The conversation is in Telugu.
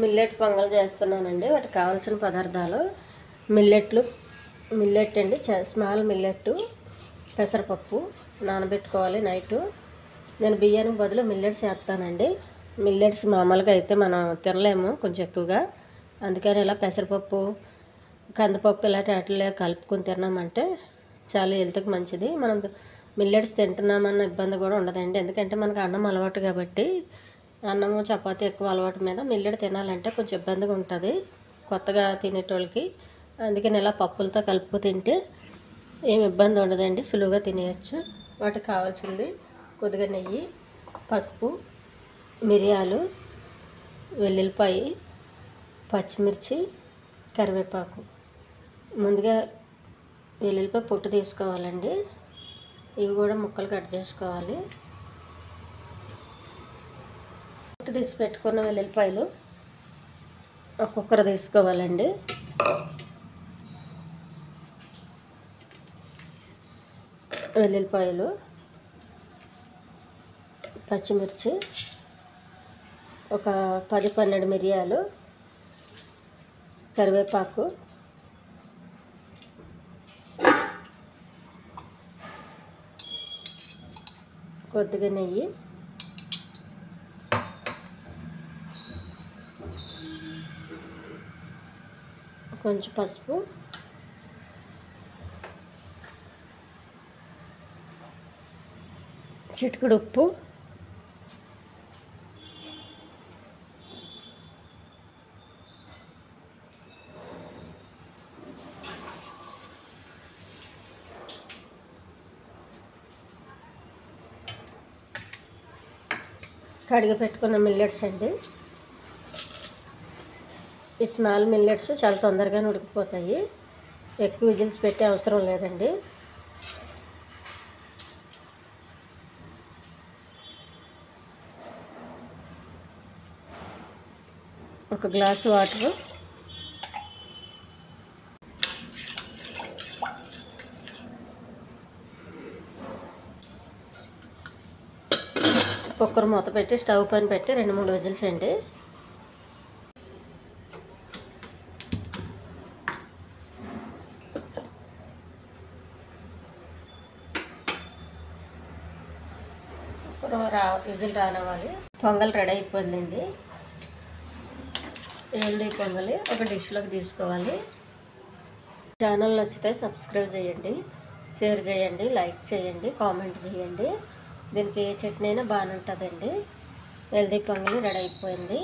మిల్లెట్ పొంగల్ చేస్తున్నానండి. వాటికి కావాల్సిన పదార్థాలు మిల్లెట్ అండి, స్మాల్ మిల్లెట్, పెసరపప్పు నానబెట్టుకోవాలి నైటు. నేను బియ్యానికి బదులు మిల్లెట్స్ చేస్తానండి. మిల్లెట్స్ మామూలుగా అయితే మనం తినలేము కొంచెం ఎక్కువగా, అందుకని ఇలా పెసరపప్పు, కందిపప్పు ఇలాంటి వాటిలో కలుపుకొని తిన్నామంటే చాలా హెల్త్కి మంచిది. మనం మిల్లెట్స్ తింటున్నామన్న ఇబ్బంది కూడా ఉండదండి, ఎందుకంటే మనకు అన్నం అలవాటు కాబట్టి. అన్నము చపాతీ ఎక్కువ అలవాటు మీద మిల్లెట్ తినాలంటే కొంచెం ఇబ్బందిగా ఉంటుంది కొత్తగా తినేటోళ్ళకి. అందుకని ఇలా పప్పులతో కలుపుకు తింటే ఏమి ఇబ్బంది ఉండదండి, సులువుగా తినేయచ్చు. వాటికి కావాల్సింది కొద్దిగా నెయ్యి, పసుపు, మిరియాలు, వెల్లుల్లిపాయ, పచ్చిమిర్చి, కరివేపాకు. ముందుగా వెల్లుల్లిపాయ పొట్టు తీసుకోవాలండి, ఇవి కూడా ముక్కలు కట్ చేసుకోవాలి. పొట్టు తీసి పెట్టుకున్న వెల్లుల్లిపాయలు ఒక కుక్కర్ తీసుకోవాలండి. వెల్లుల్లిపాయలు, పచ్చిమిర్చి, ఒక 10-12 మిరియాలు, కరివేపాకు, కొద్దిగా నెయ్యి, కొంచెం పసుపు, చిటికెడు ఉప్పు, కడిగి పెట్టుకున్న మిల్లెట్స్ అండి. ఈ స్మాల్ మిల్లెట్స్ చాలా తొందరగా ఉడికిపోతాయి, ఎక్కువ విజిల్స్ పెట్టే అవసరం లేదండి. ఒక గ్లాసు వాటరు, కుక్కర్ మూత పెట్టి స్టవ్ పైన పెట్టి 2-3 విజిల్స్ అండి. విజిల్ రానివ్వాలి. పొంగల్ రెడీ అయిపోయిందండి. హెల్దీ పొంగలి ఒక డిష్లోకి తీసుకోవాలి. ఛానల్ నచ్చితే సబ్స్క్రైబ్ చేయండి, షేర్ చేయండి, లైక్ చేయండి, కామెంట్ చేయండి. దీనికి ఏ చట్నీ అయినా బాగానే ఉంటుందండి. హెల్దీ పొంగలి రెడీ అయిపోయింది.